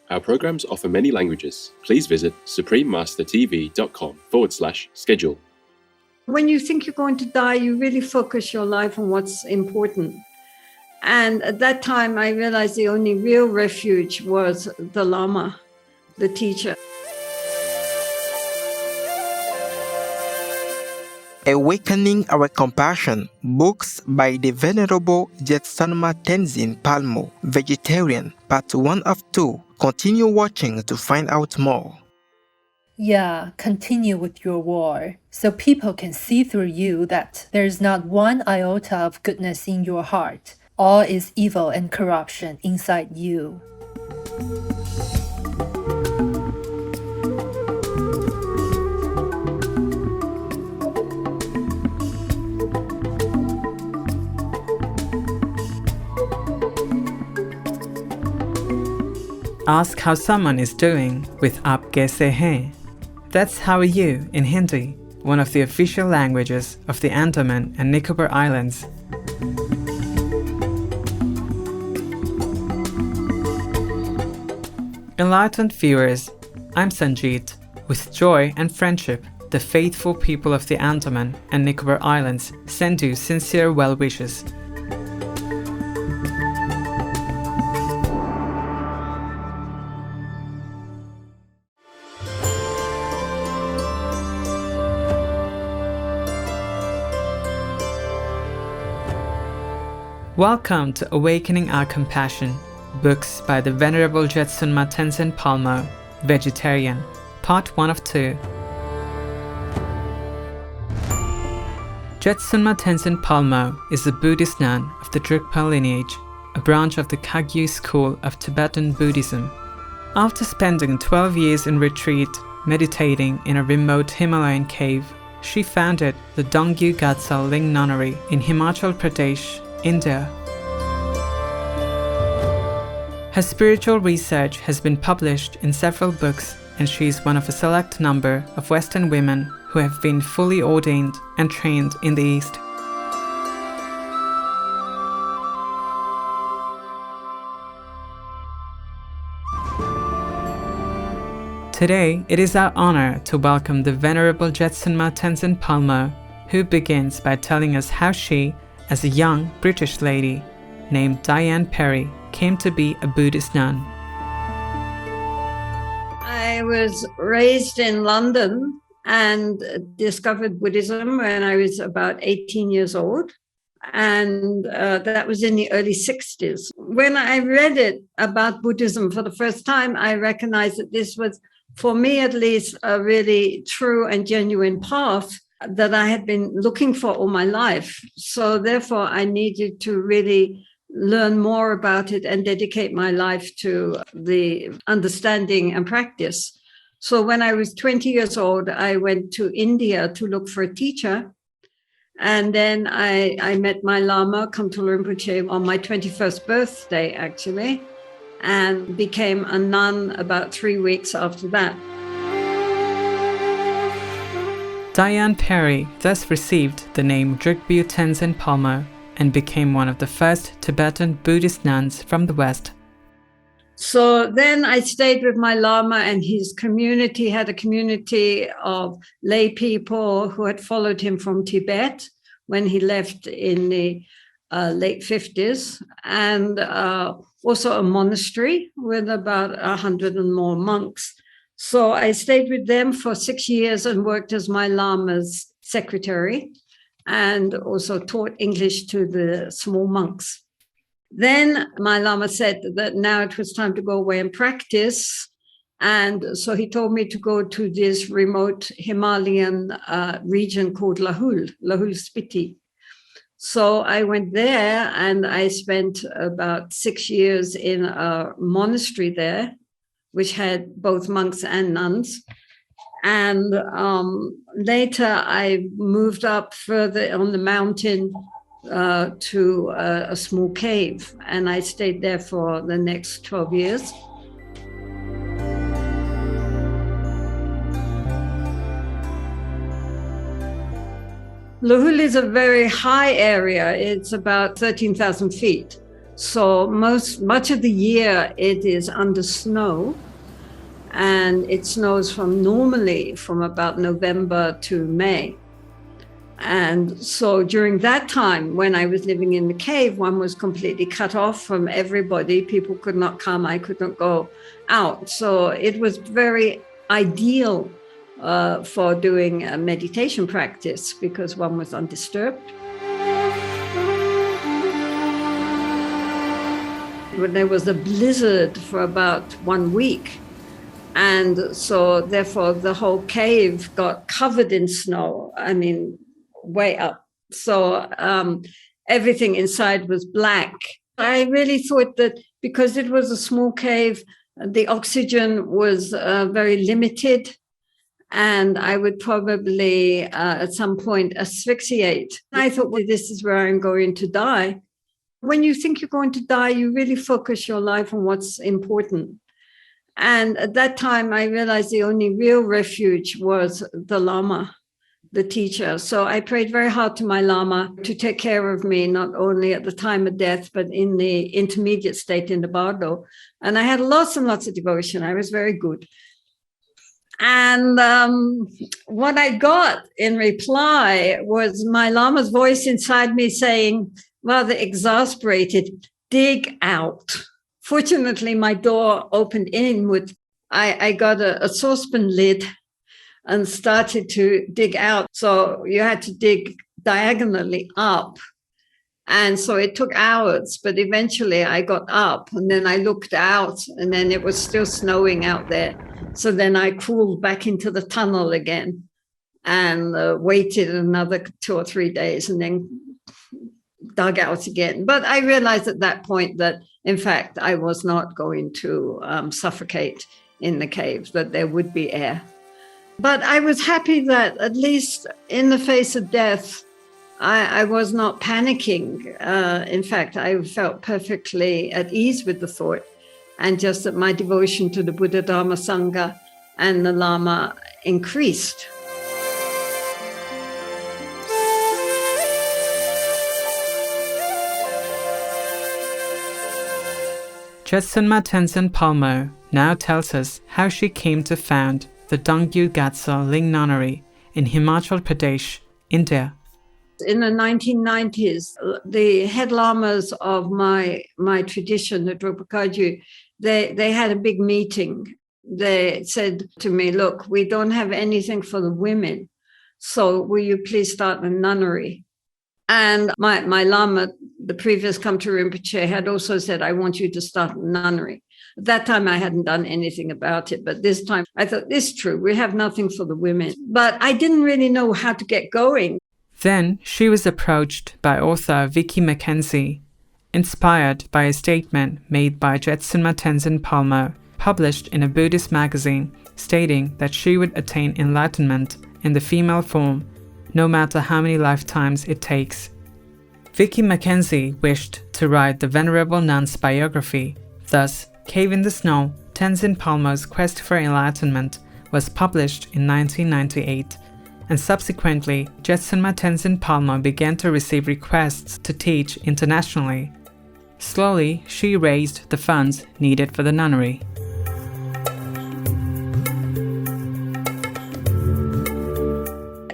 Our programs offer many languages. Please visit suprememastertv.com/schedule. When you think you're going to die, you really focus your life on what's important. And at that time, I realized the only real refuge was the Lama, the teacher. Awakening Our Compassion, books by the Venerable Jetsunma Tenzin Palmo, Vegetarian, Part 1 of 2. Continue watching to find out more. Yeah, continue with your war, so people can see through you that there is not one iota of goodness in your heart. All is evil and corruption inside you. Ask how someone is doing with Aap Kaise Hain. That's how are you in Hindi, one of the official languages of the Andaman and Nicobar Islands. Enlightened viewers, I'm Sanjeet. With joy and friendship, the faithful people of the Andaman and Nicobar Islands send you sincere well wishes. Welcome to Awakening Our Compassion, books by the Venerable Jetsunma Tenzin Palmo, Vegetarian, Part 1 of 2. Jetsunma Tenzin Palmo is a Buddhist nun of the Drikpa lineage, a branch of the Kagyu school of Tibetan Buddhism. After spending 12 years in retreat, meditating in a remote Himalayan cave, she founded the Dongyu Gatsal Ling Nunnery in Himachal Pradesh, India. Her spiritual research has been published in several books, and she is one of a select number of Western women who have been fully ordained and trained in the East. Today, it is our honor to welcome the Venerable Jetsunma Tenzin Palmo, who begins by telling us how she, as a young British lady named Diane Perry, came to be a Buddhist nun. I was raised in London and discovered Buddhism when I was about 18 years old. And that was in the early 60s. When I read it about Buddhism for the first time, I recognized that this was, for me at least, a really true and genuine path that I had been looking for all my life. So therefore, I needed to really learn more about it and dedicate my life to the understanding and practice. So when I was 20 years old, I went to India to look for a teacher. And then I met my Lama, Kamtul Rinpoche, on my 21st birthday, actually, and became a nun about 3 weeks after that. Diane Perry thus received the name Drikpa Tenzin Palmo and became one of the first Tibetan Buddhist nuns from the West. So then I stayed with my Lama, and his community had a community of lay people who had followed him from Tibet when he left in the late 50s, and also a monastery with about 100 and more monks. So I stayed with them for 6 years and worked as my Lama's secretary and also taught English to the small monks. Then my Lama said that now it was time to go away and practice. And so he told me to go to this remote Himalayan region called Lahul Spiti. So I went there and I spent about 6 years in a monastery there, which had both monks and nuns. And later I moved up further on the mountain to a small cave, and I stayed there for the next 12 years. Lahul is a very high area. It's about 13,000 feet. So much of the year it is under snow, and it snows normally from about November to May. And so during that time, when I was living in the cave, one was completely cut off from everybody. People could not come. I could not go out. So it was very ideal for doing a meditation practice because one was undisturbed. When there was a blizzard for about 1 week. And so therefore the whole cave got covered in snow. I mean, way up. So everything inside was black. I really thought that because it was a small cave, the oxygen was very limited, and I would probably at some point asphyxiate. I thought, well, this is where I'm going to die. When you think you're going to die, you really focus your life on what's important. And at that time, I realized the only real refuge was the Lama, the teacher. So I prayed very hard to my Lama to take care of me, not only at the time of death, but in the intermediate state in the bardo. And I had lots and lots of devotion. I was very good. And what I got in reply was my Lama's voice inside me saying, rather exasperated, dig out. Fortunately, my door opened inward. I got a saucepan lid and started to dig out. So you had to dig diagonally up. And so it took hours, but eventually I got up and then I looked out and then it was still snowing out there. So then I crawled back into the tunnel again and waited another 2 or 3 days and then dug out again. But I realized at that point that, in fact, I was not going to suffocate in the cave, that there would be air. But I was happy that at least in the face of death, I was not panicking. In fact, I felt perfectly at ease with the thought, and just that my devotion to the Buddha, Dharma, Sangha and the Lama increased. Jetsunma Tenzin Palmo now tells us how she came to found the Dongyu Gatsa Ling Nunnery in Himachal Pradesh, India. In the 1990s, the head lamas of my tradition, the Drukpa Kagyu, they had a big meeting. They said to me, look, we don't have anything for the women, so will you please start a nunnery? And my Lama, the previous Kamtu Rinpoche, had also said, I want you to start a nunnery. At that time, I hadn't done anything about it. But this time, I thought, this is true. We have nothing for the women. But I didn't really know how to get going. Then she was approached by author Vicky Mackenzie, inspired by a statement made by Jetsunma Tenzin Palmo, published in a Buddhist magazine, stating that she would attain enlightenment in the female form, no matter how many lifetimes it takes. Vicky Mackenzie wished to write the Venerable nun's biography. Thus, Cave in the Snow, Tenzin Palmo's Quest for Enlightenment, was published in 1998, and subsequently, Jetsunma Tenzin Palmo began to receive requests to teach internationally. Slowly, she raised the funds needed for the nunnery.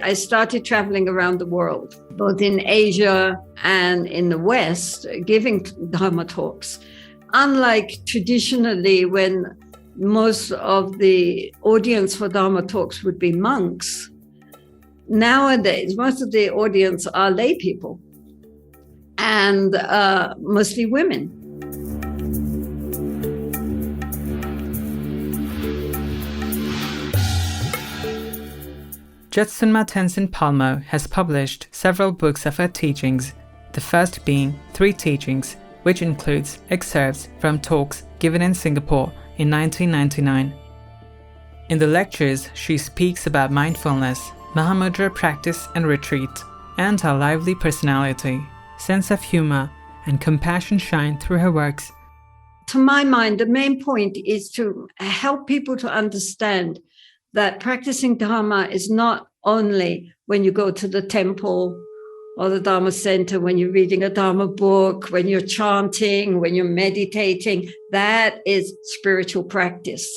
I started traveling around the world, both in Asia and in the West, giving Dharma talks. Unlike traditionally, when most of the audience for Dharma talks would be monks, nowadays, most of the audience are lay people and mostly women. Jetsunma Tenzin Palmo has published several books of her teachings, the first being 3 Teachings, which includes excerpts from talks given in Singapore in 1999. In the lectures, she speaks about mindfulness, Mahamudra practice and retreat, and her lively personality, sense of humor, and compassion shine through her works. To my mind, the main point is to help people to understand that practicing Dharma is not only when you go to the temple or the Dharma center, when you're reading a Dharma book, when you're chanting, when you're meditating, that is spiritual practice.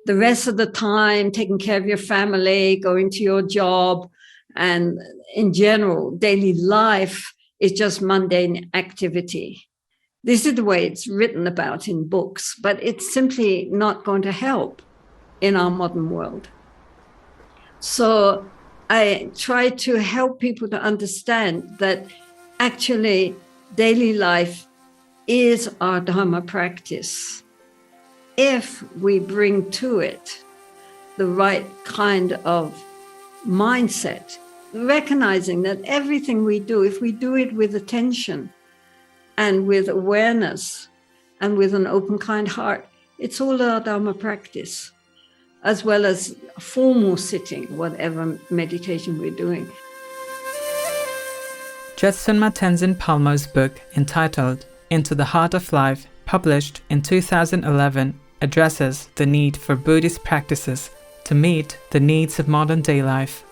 The rest of the time, taking care of your family, going to your job, and in general, daily life is just mundane activity. This is the way it's written about in books, but it's simply not going to help in our modern world. So I try to help people to understand that actually daily life is our Dharma practice. If we bring to it the right kind of mindset, recognizing that everything we do, if we do it with attention and with awareness and with an open, kind heart, it's all our Dharma practice, as well as formal sitting, whatever meditation we're doing. Jetsunma Tenzin Palmo's book entitled Into the Heart of Life, published in 2011, addresses the need for Buddhist practices to meet the needs of modern-day life.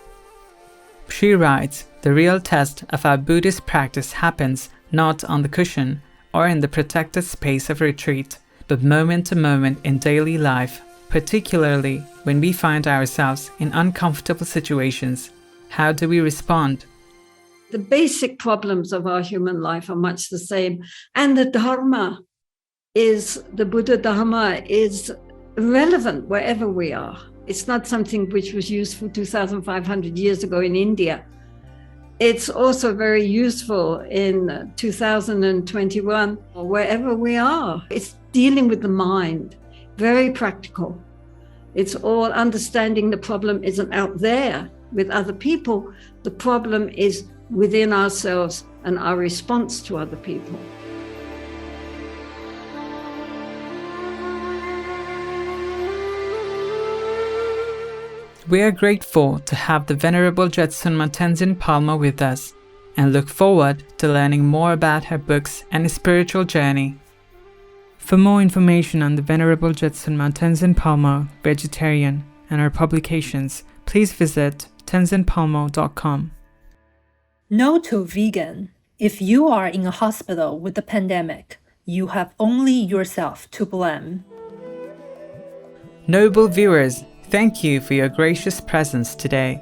She writes, the real test of our Buddhist practice happens not on the cushion or in the protected space of retreat, but moment to moment in daily life, particularly when we find ourselves in uncomfortable situations. How do we respond? The basic problems of our human life are much the same, and the Dharma the Buddha Dharma is relevant wherever we are. It's not something which was useful 2,500 years ago in India. It's also very useful in 2021, wherever we are. It's dealing with the mind, very practical. It's all understanding the problem isn't out there with other people. The problem is within ourselves and our response to other people. We are grateful to have the Venerable Jetsunma Tenzin Palmo with us and look forward to learning more about her books and spiritual journey. For more information on the Venerable Jetsunma Tenzin Palmo, vegetarian, and her publications, please visit tenzinpalmo.com. No to vegan. If you are in a hospital with the pandemic, you have only yourself to blame. Noble viewers, thank you for your gracious presence today.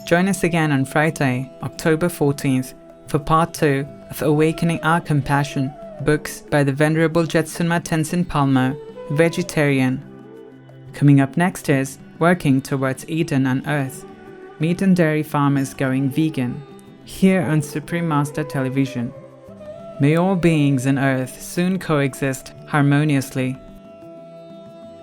Join us again on Friday, October 14th, for part 2 of Awakening Our Compassion, books by the Venerable Jetsunma Tenzin Palmo, vegetarian. Coming up next is Working Towards Eden on Earth, meat and dairy farmers going vegan, here on Supreme Master Television. May all beings on Earth soon coexist harmoniously.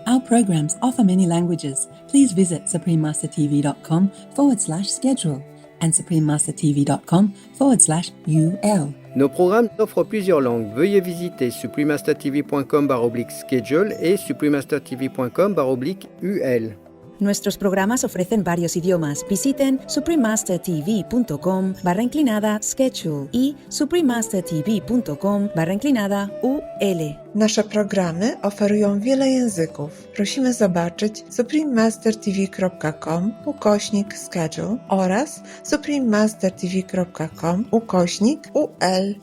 Our programs offer many languages. Please visit suprememastertv.com/schedule and suprememastertv.com/UL. Nos programmes offrent plusieurs langues. Veuillez visiter suprememastertv.com/schedule et suprememastertv.com/UL. Nuestros programas ofrecen varios idiomas. Visiten suprememastertv.com/schedule y suprememastertv.com/UL. Nasze programy oferują wiele języków. Prosimy zobaczyć suprememastertv.com/schedule oraz suprememastertv.com/UL.